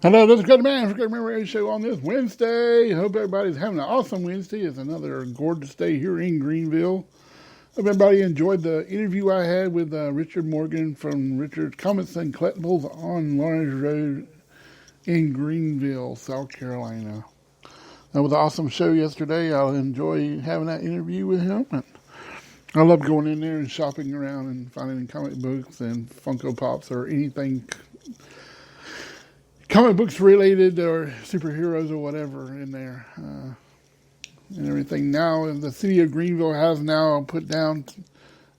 Hello, this is Good Man for Good Man Radio Show on this Wednesday. Hope everybody's having an awesome Wednesday. It's another gorgeous day here in Greenville. Hope everybody enjoyed the interview I had with Richard Morgan from Richard's Comets and Collectibles on Lawrence Road in Greenville, South Carolina. That was an awesome show yesterday. I'll enjoy having that interview with him. And I love going in there and shopping around and finding comic books and Funko Pops or anything comic books related or superheroes or whatever in there and everything. Now the city of Greenville has now put down,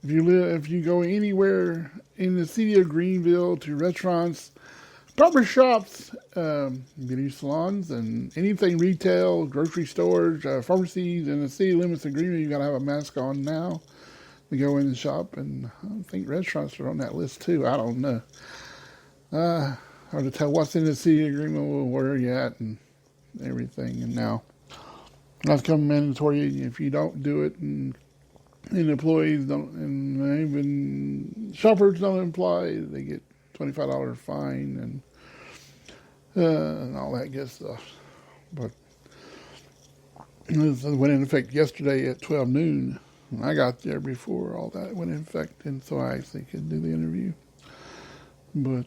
if you go anywhere in the city of Greenville to restaurants, barber shops, beauty salons, and anything retail, grocery stores, pharmacies in the city limits of Greenville, you got to have a mask on now to go in and shop. And I think restaurants are on that list too. I don't know. Hard to tell what's in the city agreement, where you're at, and everything. And now that's come mandatory if you don't do it, and employees don't, and even shoppers don't apply, they get $25 fine and all that good stuff. But this went in effect yesterday at 12 noon. I got there before all that went in effect, and so I actually could do the interview. But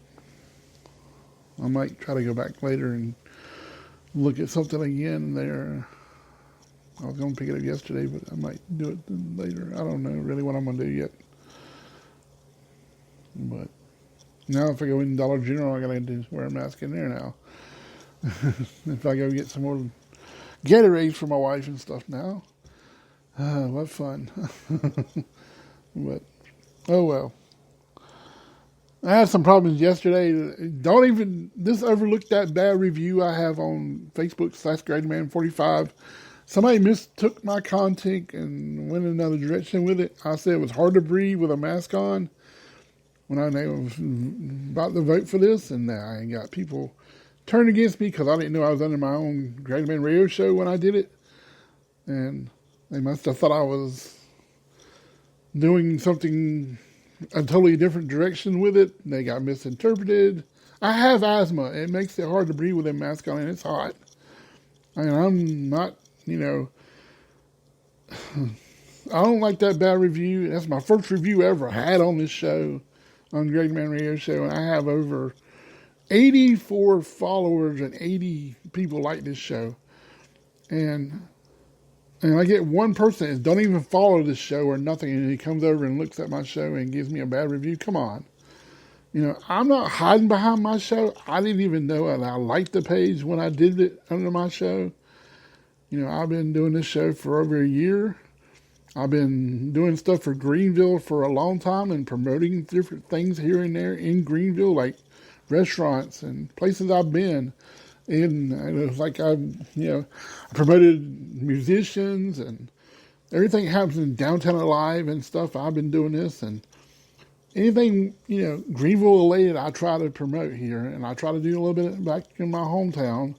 I might try to go back later and look at something again there. I was going to pick it up yesterday, but I might do it later. I don't know really what I'm going to do yet. But now if I go in Dollar General, I got to wear a mask in there now. If I go get some more Gatorades for my wife and stuff now. What fun. But, oh well. I had some problems yesterday. Just overlook that bad review I have on Facebook /GradingMan45. Somebody mistook my content and went another direction with it. I said it was hard to breathe with a mask on when I was about to vote for this, and I got people turned against me because I didn't know I was under my own Grading Man radio show when I did it. And they must have thought I was doing something a totally different direction with it. They got misinterpreted. I have asthma. It makes it hard to breathe with a mask on, and it's hot. I mean, I'm not, I don't like that bad review. That's my first review ever I had on this show, on Grading Man Radio Show, and I have over 84 followers and 80 people like this show. And I get one person that don't even follow this show or nothing, and he comes over and looks at my show and gives me a bad review. Come on. I'm not hiding behind my show. I didn't even know that I liked the page when I did it under my show. I've been doing this show for over a year. I've been doing stuff for Greenville for a long time and promoting different things here and there in Greenville, like restaurants and places I've been. And it was like I promoted musicians and everything happens in Downtown Alive and stuff. I've been doing this, and anything, Greenville related, I try to promote here. And I try to do a little bit back in my hometown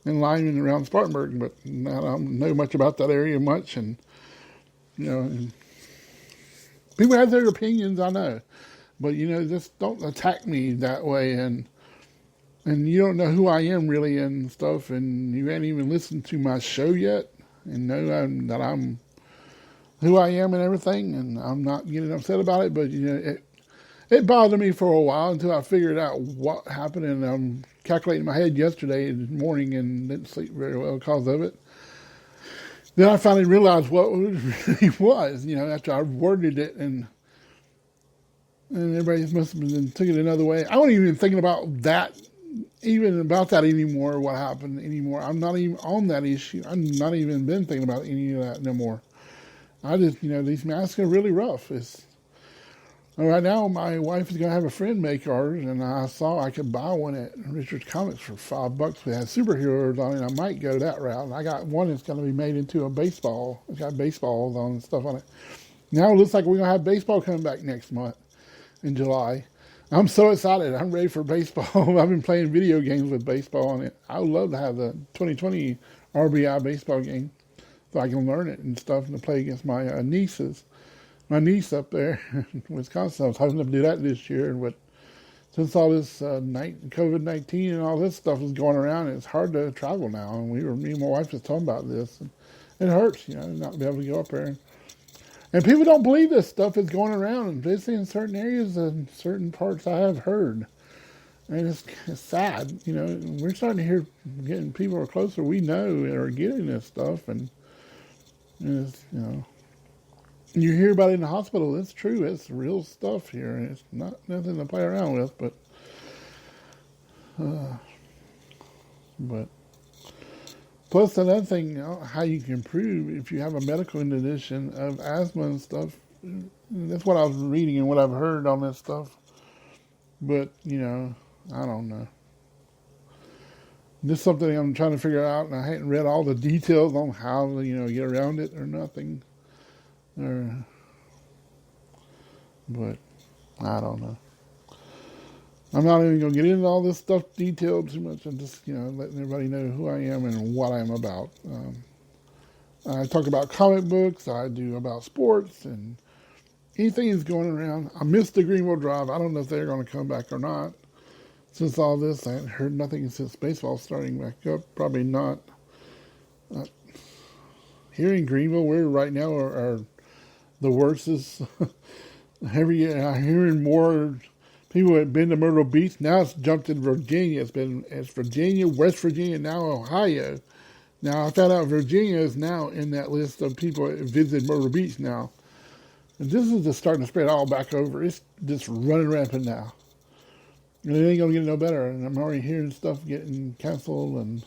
in Lyman around Spartanburg, but I don't know much about that area much. And, and people have their opinions, I know. But, just don't attack me that way. And you don't know who I am really and stuff, and you haven't even listened to my show yet, and know that I'm who I am and everything, and I'm not getting upset about it, but it bothered me for a while until I figured out what happened, and I'm calculating in my head yesterday morning and didn't sleep very well because of it. Then I finally realized what it really was, after I worded it, and everybody must have been took it another way. I wasn't even thinking about that anymore, what happened anymore. I'm not even on that issue. I'm not even been thinking about any of that no more. I just, these masks are really rough. Right now, my wife is going to have a friend make ours, and I saw I could buy one at Richard's Comics for $5. We had superheroes on it. I might go that route. I got one that's going to be made into a baseball. It's got baseballs on and stuff on it. Now it looks like we're going to have baseball coming back next month in July. I'm so excited. I'm ready for baseball. I've been playing video games with baseball on it. I would love to have the 2020 RBI baseball game so I can learn it and stuff and to play against my nieces. My niece up there in Wisconsin. I was hoping to do that this year, but since all this COVID-19 and all this stuff is going around, it's hard to travel now. And me and my wife just talking about this. And it hurts, not to be able to go up there. And people don't believe this stuff is going around, especially in certain areas and certain parts I have heard. And it's sad, We're starting to hear getting people closer we know are getting this stuff, and it's, you hear about it in the hospital. It's true. It's real stuff here, and it's not nothing to play around with. But plus another thing, how you can prove if you have a medical condition of asthma and stuff. That's what I was reading and what I've heard on this stuff. But I don't know. This is something I'm trying to figure out, and I hadn't read all the details on how to get around it or nothing. But I don't know. I'm not even going to get into all this stuff detailed too much. I'm just, letting everybody know who I am and what I'm about. I talk about comic books. I do about sports and anything that's going around. I missed the Greenville Drive. I don't know if they're going to come back or not. Since all this, I haven't heard nothing since baseball starting back up. Probably not. Here in Greenville, we're right now are the worst. Is every year I'm hearing more people have been to Myrtle Beach. Now it's jumped in Virginia. It's Virginia, West Virginia, now Ohio. Now I found out Virginia is now in that list of people that visited Myrtle Beach now. And this is just starting to spread all back over. It's just running rampant now. And it ain't going to get no better. And I'm already hearing stuff getting canceled. And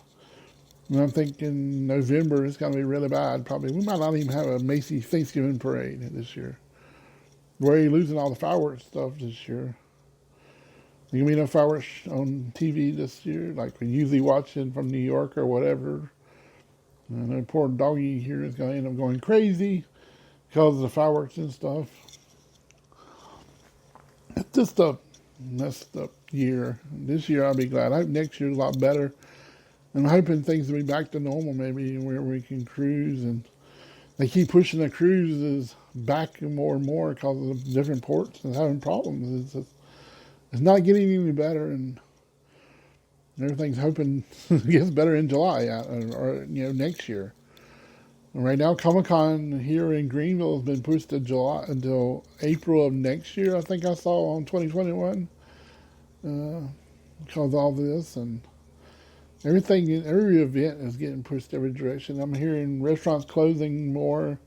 I'm thinking November is going to be really bad. Probably we might not even have a Macy's Thanksgiving parade this year. We're already losing all the fireworks stuff this year. There's going to be no fireworks on TV this year like we usually watch it from New York or whatever. And the poor doggy here is going to end up going crazy because of the fireworks and stuff. It's just a messed up year. This year I'll be glad. I hope next year's a lot better. I'm hoping things will be back to normal maybe where we can cruise. And they keep pushing the cruises back more and more because of different ports and having problems. It's not getting any better, and everything's hoping it gets better in July or next year. And right now, Comic-Con here in Greenville has been pushed to July until April of next year. I think I saw on 2021 because of all this and everything. Every event is getting pushed every direction. I'm hearing restaurants closing more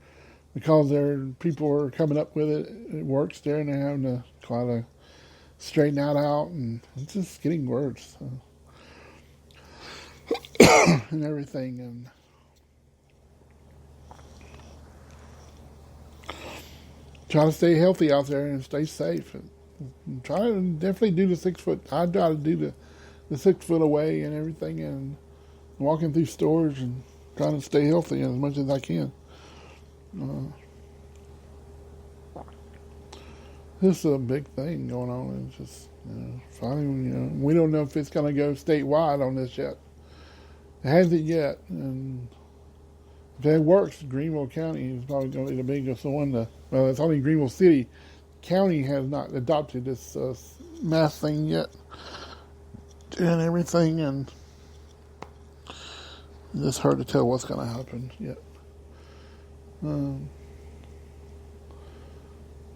because people are coming up with it. It works there, and they're having to kind of straighten that out, and it's just getting worse. And everything, and try to stay healthy out there and stay safe. And try to definitely do the 6 foot. I try to do the 6 foot away and everything, and walking through stores and trying to stay healthy as much as I can. This is a big thing going on. It's just finally, we don't know if it's going to go statewide on this yet. It hasn't yet, and if it works, Greenville County is probably going to be the biggest one. Well, it's only Greenville City. County has not adopted this mask thing yet and everything, and it's hard to tell what's going to happen yet. I'm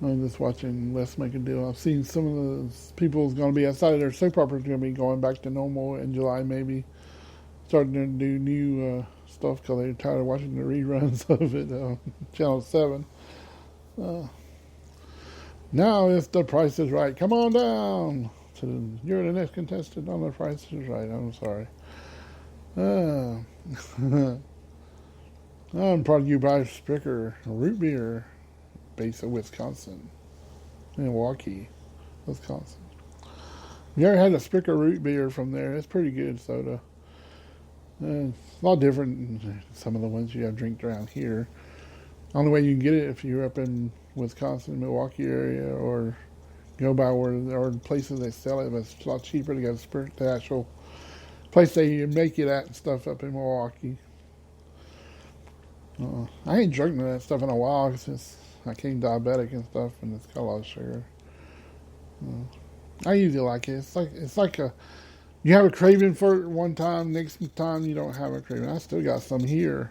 just watching Let's Make a Deal. I've seen some of the people going to be outside of their soap operas going to be going back to normal in July, maybe starting to do new stuff because they're tired of watching the reruns of it on Channel 7. Now, if the price is right, come on down. You're the next contestant on The Price is Right. I'm sorry. I'm brought to you by Spricker Root Beer, base of Wisconsin. Milwaukee, Wisconsin. You ever had a Spicker root beer from there? It's pretty good soda. It's a lot different than some of the ones you have drinked around here. Only way you can get it if you're up in Wisconsin, Milwaukee area, or go by where or places they sell it, but it's a lot cheaper to go to the actual place they make it at and stuff up in Milwaukee. I ain't drinking that stuff in a while since I became diabetic and stuff, and it's got a lot of sugar. I usually like it. It's like a you have a craving for it one time, next time you don't have a craving. I still got some here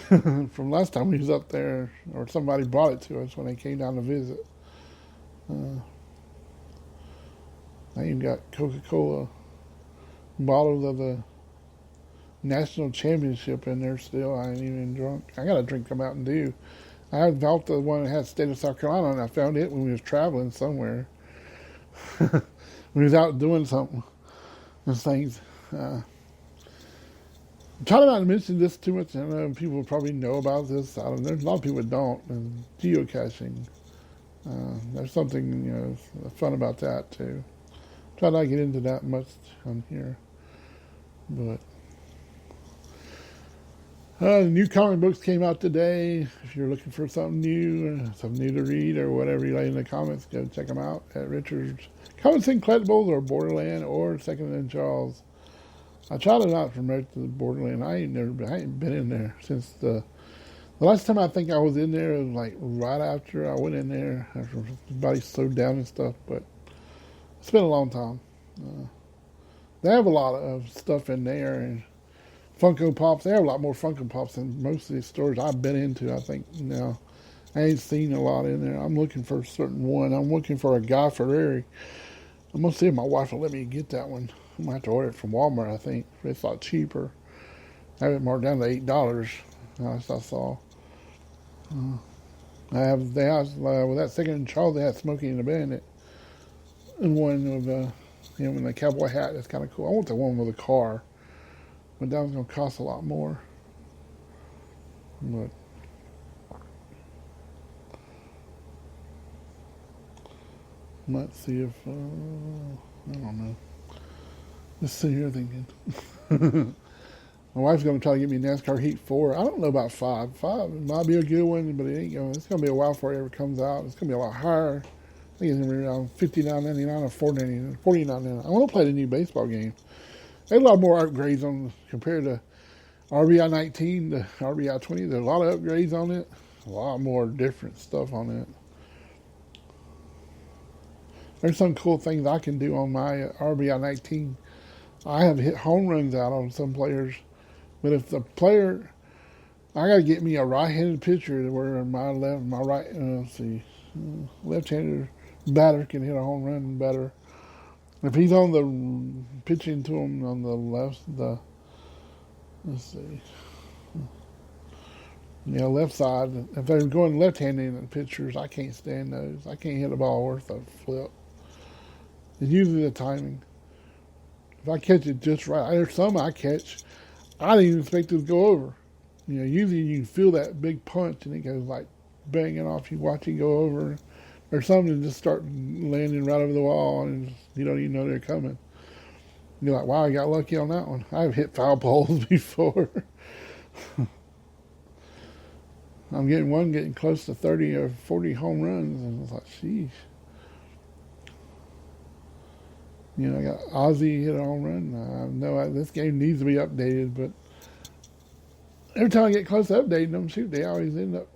from last time we was up there, or somebody brought it to us when they came down to visit. I even got Coca-Cola bottles of the national championship in there still. I ain't even drunk. I got to drink them Mountain Dew. I bought the one that had State of South Carolina, and I found it when we was traveling somewhere. We was out doing something and things. I'm trying not to mention this too much. I know people probably know about this. There's a lot of people that don't. And geocaching. There's something fun about that too. Try not to get into that much on here, but new comic books came out today. If you're looking for something new to read, or whatever you like in the comments, go check them out at Richard's Comics and Collectibles, or Borderland, or Second and Charles. I try to not promote the Borderland. I ain't been in there since the last time I think I was in there was like right after I went in there after everybody slowed down and stuff. But it's been a long time. They have a lot of stuff in there, and Funko Pops. They have a lot more Funko Pops than most of these stores I've been into. I think now I ain't seen a lot in there. I'm looking for a certain one. I'm looking for a Guy Fieri. I'm gonna see if my wife will let me get that one. I'm gonna have to order it from Walmart. I think it's a lot cheaper. I have it marked down to $8. Last I saw. They have with that Second and Charles. They had Smokey and the Bandit, and one with him in the cowboy hat. That's kind of cool. I want the one with the car, but that was gonna cost a lot more. But let's see if I don't know. Let's see here thinking. My wife's going to try to get me NASCAR Heat 4. I don't know about 5. 5 might be a good one, but it's going to be a while before it ever comes out. It's going to be a lot higher. I think it's going to be around $59.99 or $49.99. I want to play the new baseball game. There's a lot more upgrades on compared to RBI 19 to RBI 20. There's a lot of upgrades on it. A lot more different stuff on it. There's some cool things I can do on my RBI 19. I have hit home runs out on some players. But if the player, I got to get me a right-handed pitcher where left-handed batter can hit a home run better. If he's on the pitching to him on the left, left side. If they're going left-handed pitchers, I can't stand those. I can't hit a ball worth a flip. It's usually the timing. If I catch it just right, there's some I catch. I didn't even expect it to go over. Usually you can feel that big punch and it goes like banging off. You watch it go over. Or some that just start landing right over the wall and you don't even know they're coming. You're like, wow, I got lucky on that one. I've hit foul poles before. I'm getting close to 30 or 40 home runs. And I was like, sheesh. I got Ozzy hit a home run. I know this game needs to be updated, but every time I get close to updating them, they always end up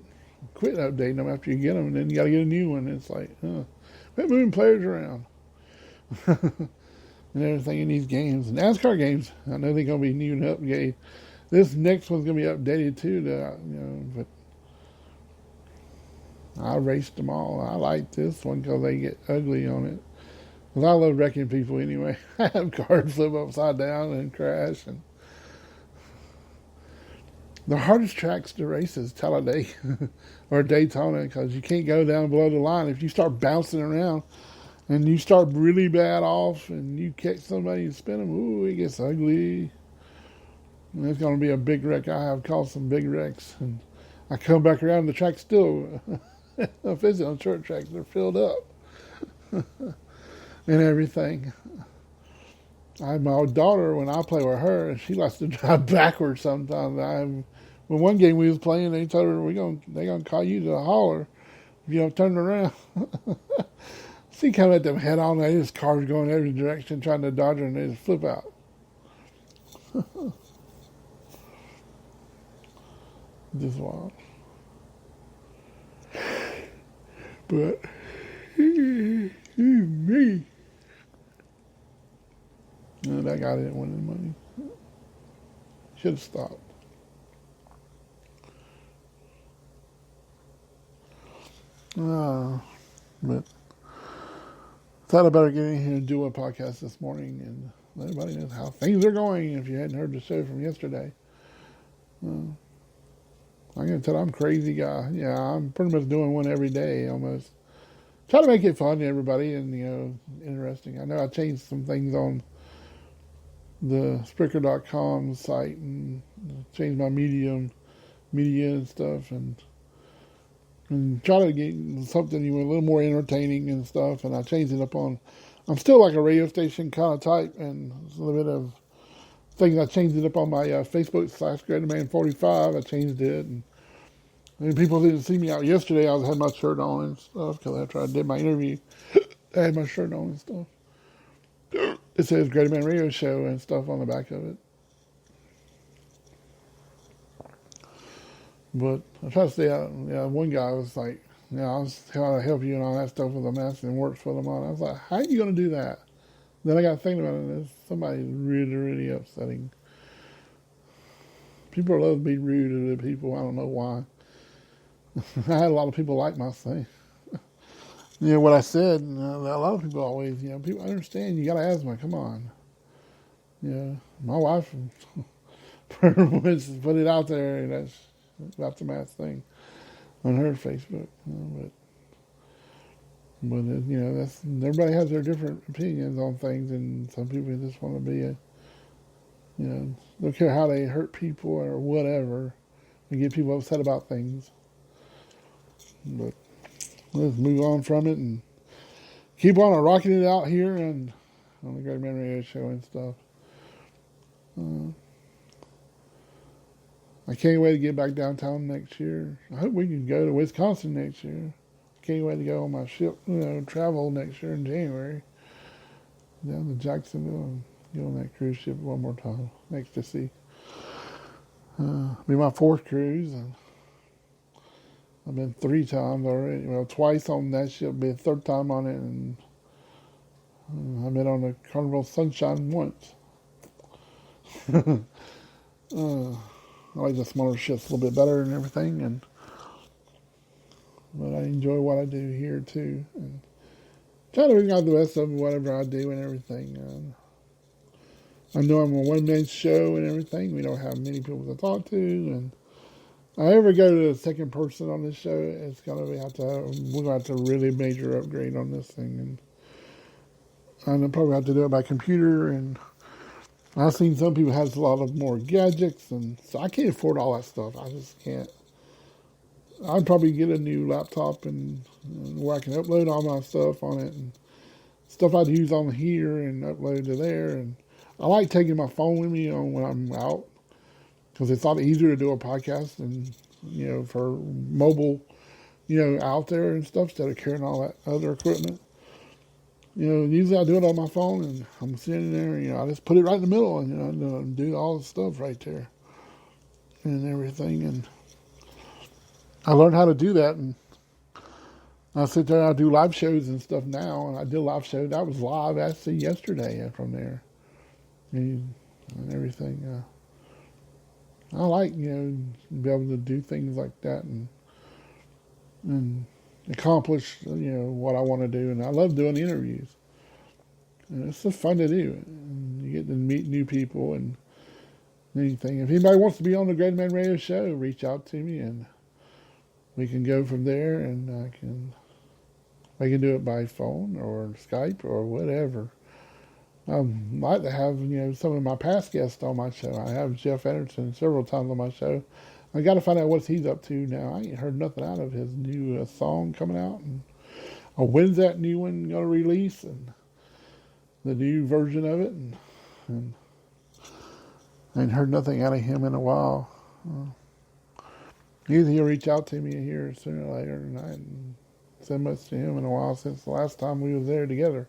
quitting updating them after you get them, and then you got to get a new one. It's like, quit moving players around and everything in these games. NASCAR games, I know they're going to be new and updated. This next one's going to be updated too, but I raced them all. I like this one because they get ugly on it. Because I love wrecking people anyway. I have cars flip upside down and crash. And the hardest tracks to race is Talladega or Daytona because you can't go down below the line. If you start bouncing around and you start really bad off and you catch somebody and spin them, ooh, it gets ugly. And it's going to be a big wreck. I have caused some big wrecks. And I come back around the track still I'm fishing on short tracks. They're filled up and everything. My daughter, when I play with her, she likes to drive backwards sometimes. When one game we was playing, they told her they're gonna call you to the holler if you don't turn around. She come at them head on. This car's going every direction, trying to dodge her, and they just flip out. Just wild. But me, that guy didn't win any money. Should have stopped. But thought I better get in here and do a podcast this morning and let everybody know how things are going. If you hadn't heard the show from yesterday, I'm gonna tell I'm a crazy guy. Yeah, I'm pretty much doing one every day almost. Try to make it fun to everybody and interesting. I know I changed some things on the Spreaker.com site and changed my media and stuff and try to get something a little more entertaining and stuff. And I changed it up on. I'm still like a radio station kind of type, and a little bit of things. I changed it up on my Facebook /GreaterMan45. I changed it, and people didn't see me out yesterday. I had my shirt on and stuff because after I did my interview, I had my shirt on and stuff. It says Greater Man Radio Show and stuff on the back of it. But I try to stay out. One guy was like, I was trying to help you and all that stuff with the mask and works for them all. I was like, how are you going to do that? Then I got thinking about it. Somebody's really, really upsetting. People love to be rude to people. I don't know why. I had a lot of people like my thing. What I said, a lot of people always, people understand you got asthma. Come on. My wife put it out there, and that's about the mask thing on her Facebook. But that's everybody has their different opinions on things, and some people just want to be don't care how they hurt people or whatever, and get people upset about things. But let's move on from it and keep on rocking it out here and on the Greater Man Radio Show and stuff. I can't wait to get back downtown next year. I hope we can go to Wisconsin next year. Can't wait to go on my ship, travel next year in January down to Jacksonville and get on that cruise ship one more time. Ecstasy. Be my fourth cruise. And I've been 3 times already. Well, twice on that ship, be a third time on it, and I've been on the Carnival Sunshine once. I like the smaller ships a little bit better and everything, but I enjoy what I do here too, and try to bring out the best of whatever I do and everything. I know I'm a one-man show and everything. We don't have many people to talk to, and if I ever go to the second person on this show, it's gonna we're gonna have to really major upgrade on this thing, and I'll probably have to do it by computer. And I've seen some people have a lot of more gadgets, and so I can't afford all that stuff. I just can't. I'd probably get a new laptop and where I can upload all my stuff on it and stuff I'd use on here and upload to there. And I like taking my phone with me when I'm out because it's a lot easier to do a podcast and for mobile, out there and stuff instead of carrying all that other equipment. Usually I do it on my phone and I'm sitting there, I just put it right in the middle and, do all the stuff right there and everything. And I learned how to do that, and I sit there and I do live shows and stuff now, and I did a live show. That was live actually yesterday from there and everything. I like, to be able to do things like that and accomplish, what I want to do. And I love doing interviews. And it's just fun to do. And you get to meet new people and anything. If anybody wants to be on the Greater Man Radio Show, reach out to me and we can go from there, and I can do it by phone or Skype or whatever. I'd like to have, some of my past guests on my show. I have Jeff Anderson several times on my show. I got to find out what he's up to now. I ain't heard nothing out of his new song coming out. And when's that new one going to release? And the new version of it. And I ain't heard nothing out of him in a while. Either he'll reach out to me here sooner or later, and I hadn't said much to him in a while since the last time we was there together.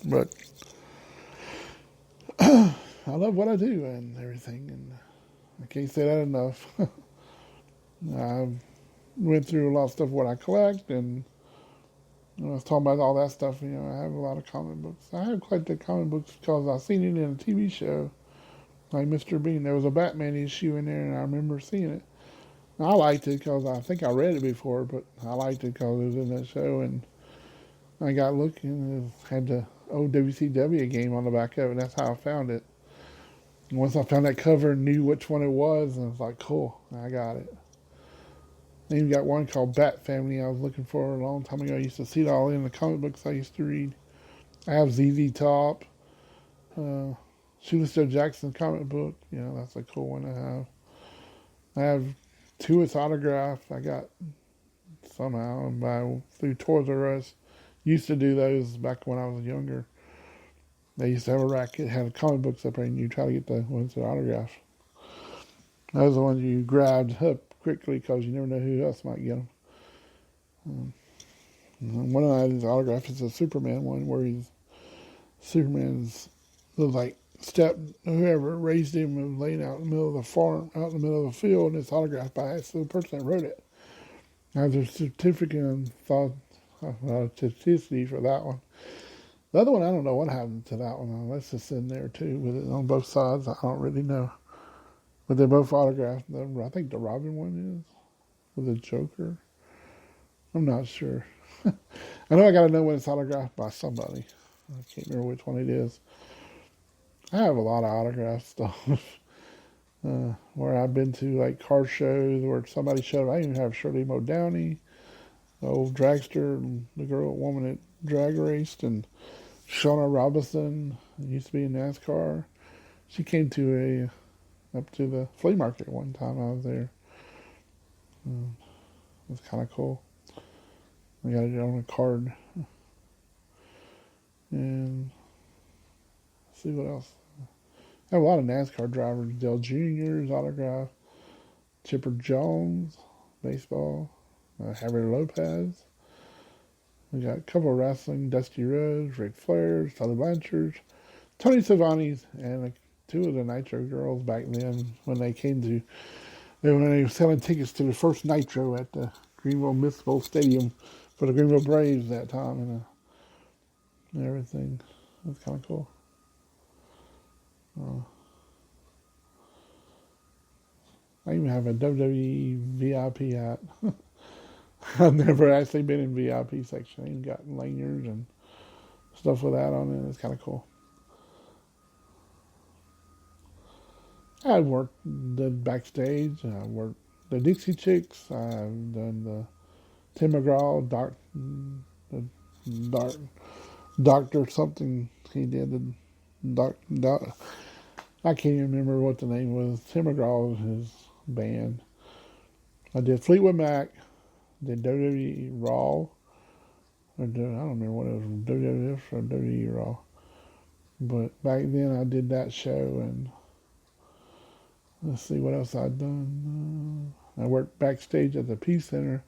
But I love what I do and everything, and I can't say that enough. I went through a lot of stuff what I collect, and I was talking about all that stuff. I have a lot of comic books. I have collected comic books because I seen it in a TV show, like Mr. Bean. There was a Batman issue in there, and I remember seeing it. I liked it because I think I read it before, but I liked it because it was in that show, and I got looking, and it had the old WCW game on the back of it. That's how I found it. And once I found that cover and knew which one it was, and I was like, cool, I got it. I even got one called Bat Family I was looking for a long time ago. I used to see it all in the comic books I used to read. I have ZZ Top, Shooter Joe Jackson comic book. That's a cool one to have. I have two with autographed. I got somehow through Toys R Us. Used to do those back when I was younger. They used to have a rack that had comic books up there, and you try to get the ones that are autographed. Those are the ones you grabbed up quickly because you never know who else might get them. One of these autographs is a Superman one where Superman's looks like whoever raised him was laying out in the middle of the farm, out in the middle of the field, and it's autographed by the person that wrote it. I have a certificate and authenticity for that one. The other one, I don't know what happened to that one. Unless it's in there too with it on both sides. I don't really know. But they're both autographed. I think the Robin one is with the Joker. I'm not sure. I know I got to know when it's autographed by somebody. I can't remember which one it is. I have a lot of autograph stuff. Where I've been to like car shows where somebody showed up. I even have Shirley Moe Downey, the old dragster, and the woman that drag raced, and Shauna Robinson used to be in NASCAR. She came up to the flea market one time I was there. It was kind of cool. I got it on a card. And let's see what else. I have a lot of NASCAR drivers. Dale Jr.'s autograph. Chipper Jones, baseball. Javier Lopez. We got a couple of wrestling. Dusty Rhodes, Ric Flair's, Tully Blanchard's, Tony Schiavone's, and two of the Nitro girls back then when they were selling tickets to the first Nitro at the Greenville Municipal Stadium for the Greenville Braves that time, and everything. It was kind of cool. I even have a WWE VIP hat. I've never actually been in VIP section. I even got lanyards and stuff with that on it. It's kind of cool. I worked backstage. I worked the Dixie Chicks. I've done the Tim McGraw, Doctor something he did. I can't even remember what the name was. Tim McGraw was his band. I did Fleetwood Mac. Did WWE Raw. I don't remember what it was, WWF or WWE Raw. But back then I did that show, and let's see what else I'd done. I worked backstage at the Peace Center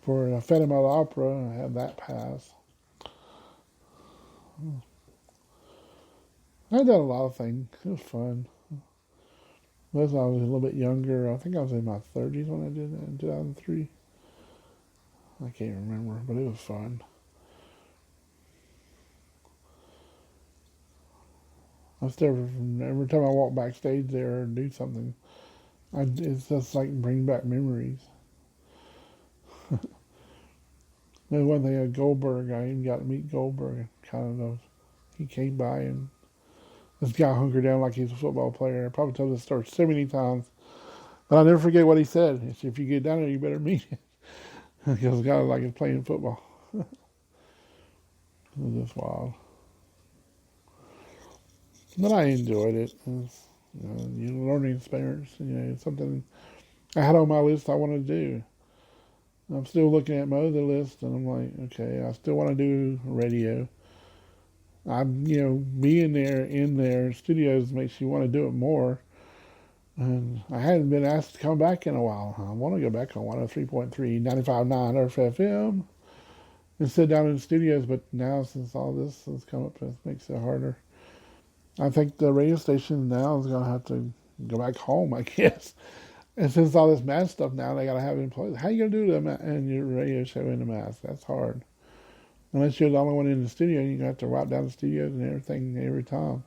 for Phantom of the Opera. I had that pass. I've done a lot of things. It was fun. Most I was a little bit younger. I think I was in my 30s when I did that in 2003. I can't remember, but it was fun. I still, every time I walk backstage there or do something, it's just like bring back memories. There's one thing at Goldberg, I even got to meet Goldberg. He came by, and this guy hunkered down like he's a football player. I probably told this story so many times, but I'll never forget what he said. He said, if you get down there, you better meet him. Because the guy was like he's playing football. It was just wild. But I enjoyed it. learning experience. Something I had on my list I want to do. I'm still looking at my other list, and I'm like, okay, I still want to do radio. Being there in their studios makes you want to do it more. And I hadn't been asked to come back in a while. I want to go back on 103.3, 95.9 Earth FM and sit down in the studios, but now since all this has come up, it makes it harder. I think the radio station now is going to have to go back home, I guess. And since all this mask stuff now, they got to have it in place. How you going to do that in your radio show in a mask? That's hard. Unless you're the only one in the studio, you're going to have to wipe down the studios and everything every time.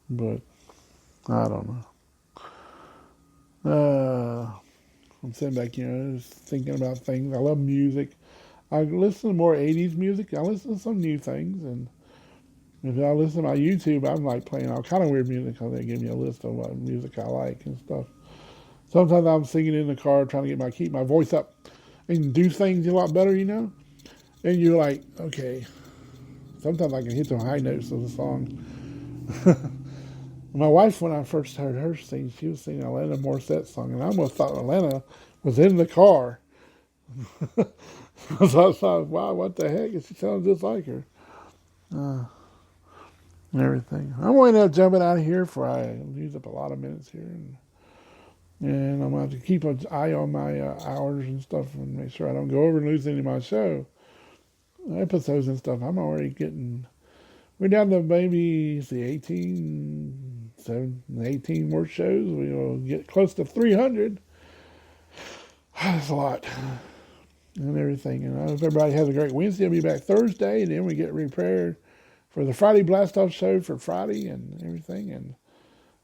But I don't know. I'm sitting back, just thinking about things. I love music. I listen to more 80s music. I listen to some new things. And if I listen to my YouTube, I'm like playing all kind of weird music because they give me a list of what music I like and stuff. Sometimes I'm singing in the car trying to keep my voice up and do things a lot better, And you're like, okay. Sometimes I can hit the high notes of the song. My wife, when I first heard her sing, she was singing Alanis Morissette song, and I almost thought Alanis was in the car. So I thought, wow, what the heck? She sounds just like her. And everything. I'm going to end up jumping out of here before I use up a lot of minutes here. And I'm going to have to keep an eye on my hours and stuff and make sure I don't go over and lose any of my show episodes and stuff. I'm already getting... We're down to maybe 18 more shows. We'll get close to 300. That's a lot. And everything. And I hope everybody has a great Wednesday. I'll be back Thursday, and then we get prepared for the Friday Blast-Off show for Friday and everything. And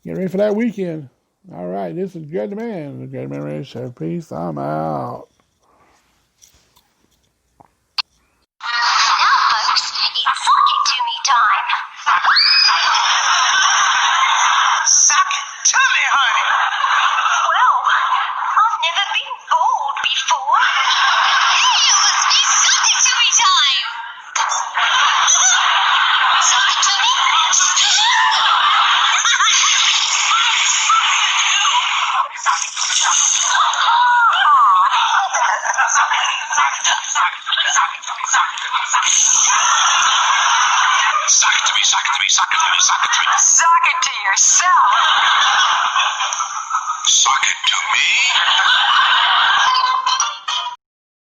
get ready for that weekend. All right, this is Greg the Man, the Greg the Man Radio Show. Peace. I'm out. Suck it to yourself. Suck it to me.